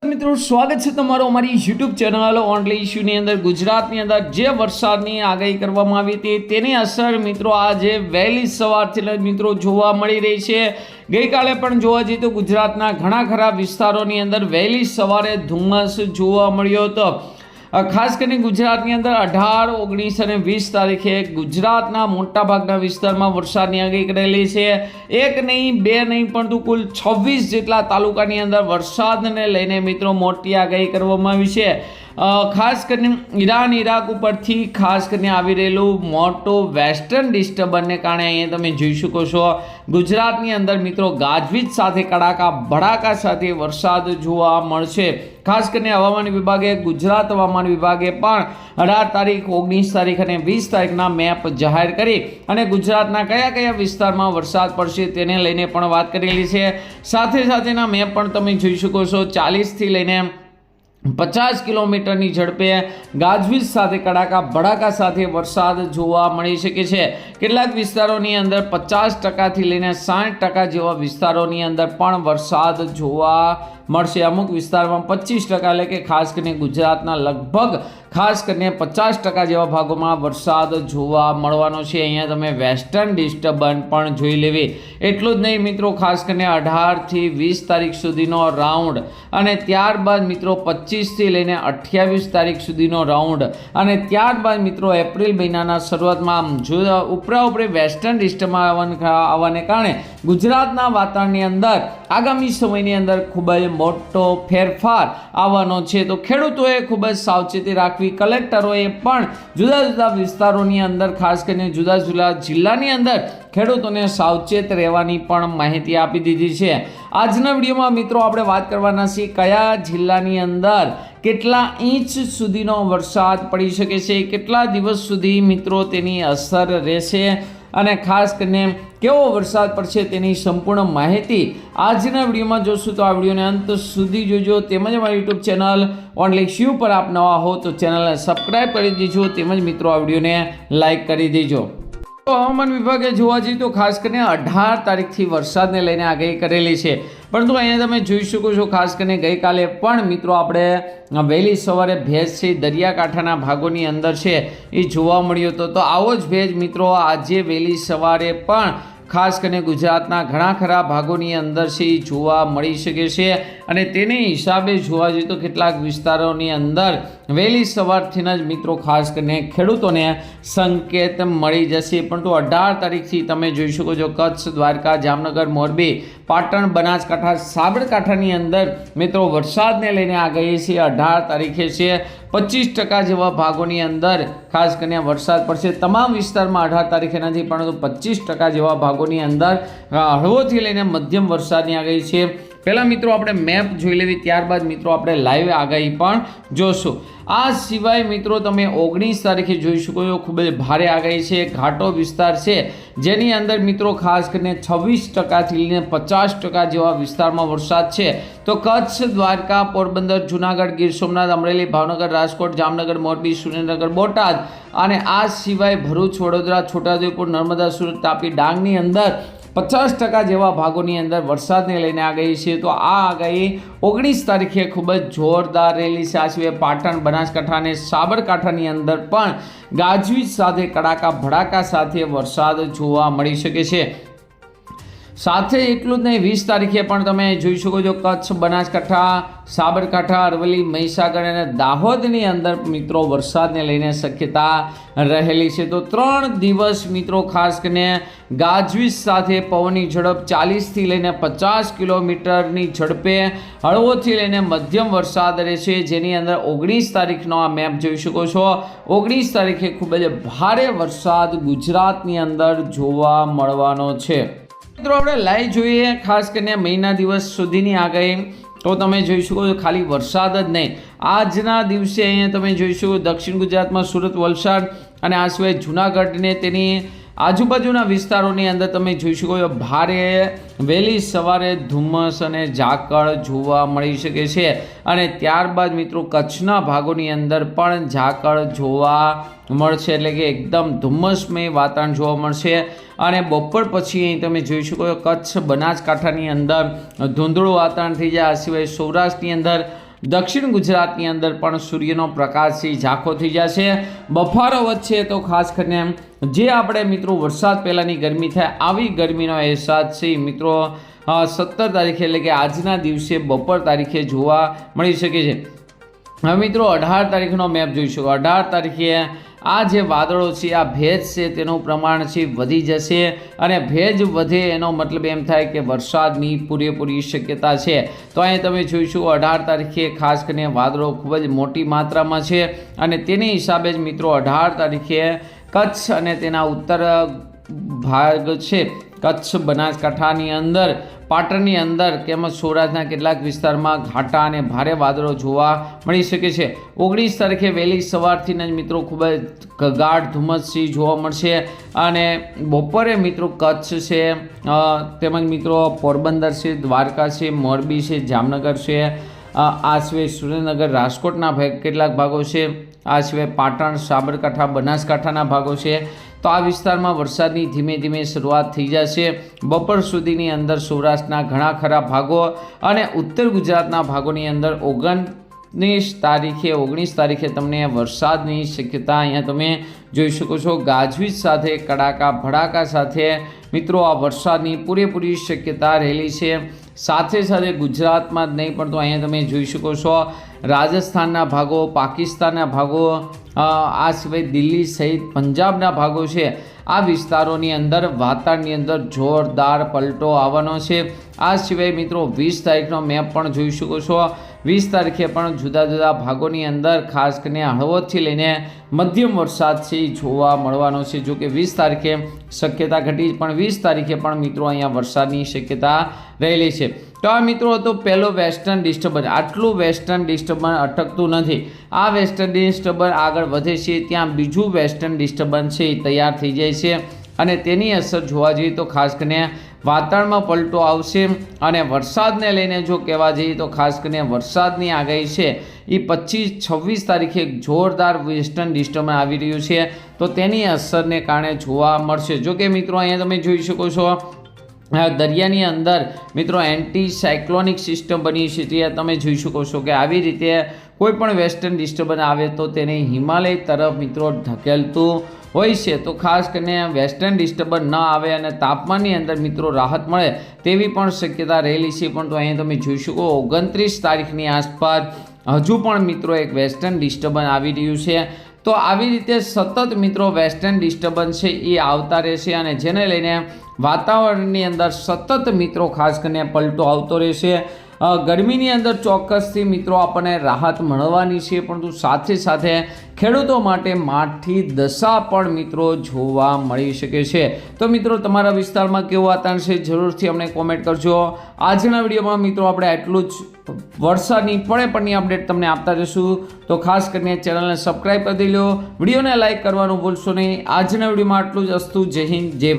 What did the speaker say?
મિત્રો સ્વાગત છે તમારો અમારી YouTube ચેનલ ઓનલી ઇશ્યુની અંદર। ગુજરાતની અંદર જે વરસાદની આગાહી કરવામાં આવી હતી તેની અસર મિત્રો આજે વહેલી સવારથી મિત્રો જોવા મળી રહી છે। ગઈકાલે પણ જોવા જઈએ તો ગુજરાતના ઘણા ખરા વિસ્તારોની અંદર વહેલી સવારે ધુમ્મસ જોવા મળ્યો હતો। ખાસ કરીને ગુજરાતની અંદર 18, 19 અને 20 તારીખે ગુજરાતના મોટાભાગના વિસ્તારમાં વરસાદની આગાહી કરેલી છે। એક નહીં, બે નહીં, પરંતુ કુલ 26 જેટલા તાલુકાની અંદર વરસાદને લઈને મિત્રો મોટી આગાહી કરવામાં આવી છે। ખાસ કરીને ઈરાન ઇરાક ઉપરથી ખાસ કરીને આવી રહેલું મોટું વેસ્ટર્ન ડિસ્ટર્બન્સને કારણે અહીંયા તમે જોઈ શકો છો ગુજરાતની અંદર મિત્રો ગાજવીજ સાથે કડાકા ભડાકા સાથે વરસાદ જોવા મળશે। ખાસ કરીને હવામાન વિભાગે, ગુજરાત હવામાન વિભાગે પણ 18 તારીખ, 19 તારીખ અને 20 તારીખના મેપ જાહેર કરી અને ગુજરાતના કયા કયા વિસ્તારમાં વરસાદ પડશે તેને લઈને પણ વાત કરેલી છે। સાથે સાથેના મેપ પણ તમે જોઈ શકો છો 40થી લઈને 50 કિલોમીટરની ઝડપે ગાજવીજ સાથે કડાકા ભડાકા સાથે વરસાદ જોવા મળી શકે છે। કેટલાક વિસ્તારોની અંદર 50% લઈને 60% જેવા વિસ્તારોની અંદર પણ વરસાદ જોવા મળશે। અમુક વિસ્તારમાં 25% એટલે કે ખાસ કરીને ગુજરાતના લગભગ ખાસ કરીને 50% જેવા ભાગોમાં વરસાદ જોવા મળવાનો છે। અહીંયા તમે વેસ્ટર્ન ડિસ્ટર્બન્સ પણ જોઈ લેવી। એટલું જ નહીં મિત્રો, ખાસ કરીને 18 થી 20 તારીખ સુધીનો રાઉન્ડ અને ત્યારબાદ મિત્રો 25 થી લઈને 28 તારીખ સુધીનો રાઉન્ડ અને ત્યારબાદ મિત્રો એપ્રિલ મહિનાના શરૂઆતમાં ઉપરે વેસ્ટર્ન ડિસ્ટર્બન્સ આવવાને કારણે ગુજરાતના વાતાવરણની અંદર આગામી સમયની અંદર ખૂબ જ મોટો ફેરફાર આવવાનો છે। તો ખેડૂતોએ ખૂબ જ સાવચેતી રાખવી। કલેક્ટરોએ પણ જુદા જુદા વિસ્તારોની અંદર ખાસ કરીને જુદા જુદા જિલ્લાની અંદર ખેડૂતોને સાવચેત રહેવાની પણ માહિતી આપી દીધી છે। આજના વિડીયોમાં મિત્રો આપણે વાત કરવાના છીએ કયા જિલ્લાની અંદર કેટલા ઇંચ સુધીનો વરસાદ પડી શકે છે, કેટલા દિવસ સુધી મિત્રો તેની અસર રહેશે અને ખાસ કરીને કેવો વરસાદ પડશે તેની સંપૂર્ણ માહિતી આજના વિડીયોમાં જોશું। તો આ વિડીયોને અંત સુધી જોજો। તેમજ અમારી યુટ્યુબ ચેનલ ઓનલી ઇશ્યુ પર આપ નવા હો તો ચેનલને સબસ્ક્રાઈબ કરી દેજો। તેમજ મિત્રો આ વિડીયોને લાઇક કરી દેજો। તો હવામાન વિભાગે જોવા જઈએ તો ખાસ કરીને 18 તારીખથી વરસાદને લઈને આગાહી કરેલી છે, પરંતુ અહીંયા તમે જોઈ શકો છો ખાસ કરીને ગઈકાલે પણ મિત્રો આપણે વહેલી સવારે ભેજ છે દરિયાકાંઠાના ભાગોની અંદર છે એ જોવા મળ્યો હતો। તો આવો જ ભેજ મિત્રો આજે વહેલી સવારે પણ ખાસ કરીને ગુજરાતના ઘણા ખરા ભાગોની અંદર છે એ જોવા મળી શકે છે અને તેને હિસાબે જોવા જઈએ તો કેટલાક વિસ્તારોની અંદર વહેલી સવારથી જ મિત્રો ખાસ કરીને ખેડૂતોને સંકેત મળી જશે। પરંતુ 18 તારીખથી તમે જોઈ શકો છો કચ્છ, દ્વારકા, જામનગર, મોરબી, પાટણ, બનાસકાંઠા, સાબરકાંઠાની અંદર મિત્રો વરસાદને લઈને આગાહી છે 18 તારીખે છે 25% જેવા ભાગોની અંદર ખાસ કરીને વરસાદ પડશે। તમામ વિસ્તારમાં 18 તારીખે નથી, પરંતુ 25% જેવા ભાગોની અંદર હળવોથી લઈને મધ્યમ વરસાદની આગાહી છે। પહેલાં મિત્રો આપણે મેપ જોઈ લેવી, ત્યારબાદ મિત્રો આપણે લાઈવ આગાહી પણ જોશું। આ સિવાય મિત્રો તમે 19 તારીખે જોઈ શકો છો ખૂબ જ ભારે આગાહી છે, ઘાટો વિસ્તાર છે જેની અંદર મિત્રો ખાસ કરીને 26% થી લઈને 50% જેવા વિસ્તારમાં વરસાદ છે। તો કચ્છ, દ્વારકા, પોરબંદર, જુનાગઢ, ગીર સોમનાથ, અમરેલી, ભાવનગર, રાજકોટ, જામનગર, મોરબી, સુરેન્દ્રનગર, બોટાદ અને આ સિવાય ભરૂચ, વડોદરા, છોટાઉદેપુર, નર્મદા, સુરત, તાપી, ડાંગની અંદર 50% જેવા ભાગોની અંદર વરસાદને લઈને આગાહી છે। તો આ આગાહી 19 તારીખે ખૂબ જ જોરદાર રહેલી છે। આ સિવાય પાટણ, બનાસકાંઠા અને સાબરકાંઠાની અંદર પણ ગાજવીજ સાથે કડાકા ભડાકા સાથે વરસાદ જોવા મળી શકે છે। સાથે એટલું જ નહીં, 20 તારીખે પણ તમે જોઈ શકો છો કચ્છ, બનાસકાંઠા, સાબરકાંઠા, અરવલ્લી, મહીસાગર અને દાહોદની અંદર મિત્રો વરસાદને લઈને શક્યતા રહેલી છે। તો 3 દિવસ મિત્રો ખાસ કરીને ગાજવીજ સાથે પવનની ઝડપ 40થી લઈને 50 કિલોમીટરની ઝડપે હળવોથી લઈને મધ્યમ વરસાદ રહેશે, જેની અંદર 19 તારીખનો આ મેપ જોઈ શકો છો। 19 તારીખે ખૂબ જ ભારે વરસાદ ગુજરાતની અંદર જોવા મળવાનો છે। મિત્રો આપણે લાઈવ જોઈએ ખાસ કરીને મહિના દિવસ સુધીની આગાહી। તો તમે જોઈ શકો છો ખાલી વરસાદ જ નહીં, આજના દિવસે અહીંયા તમે જોઈ શકો દક્ષિણ ગુજરાતમાં સુરત, વલસાડ અને આ સિવાય જૂનાગઢને તેની આજુબાજુના વિસ્તારોની અંદર તમે જોઈ શકો છો ભારે વહેલી સવારે ધુમ્મસ અને ઝાકળ જોવા મળી શકે છે અને ત્યારબાદ મિત્રો કચ્છના ભાગોની અંદર પણ ઝાકળ જોવા મળશે, એટલે કે એકદમ ધુમ્મસમય વાતાવરણ જોવા મળશે। અને બપોર પછી અહીં તમે જોઈ શકો કચ્છ, બનાસકાંઠાની અંદર ધૂંધળું વાતાવરણ થઈ જાય। આ સિવાય સૌરાષ્ટ્રની અંદર દક્ષિણ ગુજરાતની અંદર પણ સૂર્યનો પ્રકાશ છે ઝાંખો થઈ જશે. બફારો વધશે તો ખાસ કરીને જે આપણે મિત્રો વરસાદ પહેલાંની ગરમી થાય આવી ગરમીનો અહેસાસ છે મિત્રો 17 તારીખે એટલે કે આજના દિવસે બપોર તારીખે જોવા મળી શકે છે. હવે મિત્રો 18 તારીખનો મેપ જોઈશું. 18 તારીખે આ જે વાદળો છે આ ભેજ છે તેનું પ્રમાણ છે વધી જશે અને ભેજ વધે એનો મતલબ એમ થાય કે વરસાદની પૂરેપૂરી શક્યતા છે. તો અહીં તમે જોઈશું 18 તારીખે ખાસ કરીને વાદળો ખૂબ જ મોટી માત્રામાં છે અને તેની હિસાબે જ મિત્રો 18 તારીખે કચ્છ અને તેના ઉત્તર ભાગ છે કચ્છ બનાસકાંઠાની અંદર પાટણની અંદર તેમજ સૌરાષ્ટ્રના કેટલાક વિસ્તારમાં ઘાટા અને ભારે વાદળો જોવા મળી શકે છે. 19 તારીખે વહેલી સવારથી જ મિત્રો ખૂબ જ ગાઢ ધુમ્મસથી જોવા મળશે અને બપોરે મિત્રો કચ્છ છે તેમજ મિત્રો પોરબંદર છે, દ્વારકા છે, મોરબી છે, જામનગર છે, આ સિવાય સુરેન્દ્રનગર, રાજકોટના કેટલાક ભાગો છે, આ સિવાય પાટણ, સાબરકાંઠા, બનાસકાંઠાના ભાગો છે. તો આ વિસ્તારમાં વરસાદની ધીમે ધીમે શરૂઆત થઈ જશે. બપોર સુધીની અંદર સૌરાષ્ટ્રના ઘણા ખરા ભાગો અને ઉત્તર ગુજરાતના ભાગોની અંદર 19 તારીખે તમને વરસાદની શક્યતા અહીંયા તમે જોઈ શકો છો. ગાજવીજ સાથે કડાકા ભડાકા સાથે મિત્રો આ વરસાદની પૂરેપૂરી શક્યતા રહેલી છે. સાથે સાથે ગુજરાતમાં જ નહીં પણ તો અહીંયા તમે જોઈ શકો છો રાજસ્થાનના ભાગો, પાકિસ્તાનના ભાગો, આ સિવાય દિલ્હી સહિત પંજાબના ભાગો છે. આ વિસ્તારોની અંદર વાતાવરણની અંદર જોરદાર પલટો આવવાનો છે. આ સિવાય મિત્રો 20 તારીખનો મેપ પણ જોઈ શકો છો. 20 તારીખે પણ જુદા જુદા ભાગોની અંદર ખાસ કરીને હળવોથી લઈને મધ્યમ વરસાદ છે જોવા મળવાનો છે. જો કે 20 તારીખે શક્યતા ઘટી પણ 20 તારીખે પણ મિત્રો અહીંયા વરસાદની શક્યતા રહેલી છે. તો આ મિત્રો હતો પહેલો વેસ્ટર્ન ડિસ્ટર્બન્સ. આટલું વેસ્ટર્ન ડિસ્ટર્બન્સ અટકતું નથી. આ વેસ્ટર્ન ડિસ્ટર્બન્સ આગળ વધે છે ત્યાં બીજું વેસ્ટર્ન ડિસ્ટર્બન્સ છે એ તૈયાર થઈ જાય છે અને તેની અસર જોવા જઈએ તો ખાસ કરીને વાતાવરણમાં પલટો આવશે અને વરસાદને લઈને જો કહેવા જઈએ તો ખાસ કરીને વરસાદની આગાહી છે એ 25-26 તારીખે જોરદાર વેસ્ટર્ન ડિસ્ટર્બન્સ આવી રહ્યું છે તો તેની અસરને કારણે જોવા મળશે. જો કે મિત્રો અહીંયા તમે જોઈ શકો છો દરિયાની અંદર મિત્રો એન્ટી સાયક્લોનિક સિસ્ટમ બની છે. ત્યાં તમે જોઈ શકો છો કે આવી રીતે કોઈ પણ વેસ્ટર્ન ડિસ્ટર્બન્સ આવે તો તેને હિમાલય તરફ મિત્રો ધકેલતું હોય છે. તો ખાસ કરીને વેસ્ટર્ન ડિસ્ટર્બન્સ ન આવે અને તાપમાનની અંદર મિત્રો રાહત મળે તેવી પણ શક્યતા રહેલી છે. પણ તો અહીંયા તમે જોઈ શકો 29 તારીખની આસપાસ હજુ પણ મિત્રો એક વેસ્ટર્ન ડિસ્ટર્બન્સ આવી રહ્યું છે. તો આવી રીતે સતત મિત્રો વેસ્ટર્ન ડિસ્ટર્બન્સ છે એ આવતા રહેશે અને જેને લઈને વાતાવરણની અંદર સતત મિત્રો ખાસ કરીને પલટો આવતો રહેશે. ગરમીની અંદર ચોક્કસથી મિત્રો આપણને રાહત મળવાની છે પરંતુ સાથે સાથે ખેડૂતો માટે માઠી દશા પણ મિત્રો જોવા મળી શકે છે. તો મિત્રો તમારા વિસ્તારમાં કેવું વાતાવરણ છે જરૂરથી અમને કોમેન્ટ કરજો. આજના વિડીયોમાં મિત્રો આપણે આટલું જ વરસાદની પળની અપડેટ તમને આપતા રહીશું. તો ખાસ કરીને ચેનલને સબસ્ક્રાઈબ કરી દેજો, વિડીયોને લાઇક કરવાનું ભૂલશો નહીં. આજના વિડીયોમાં આટલું જ. અસ્તુ. જય હિન્દ, જય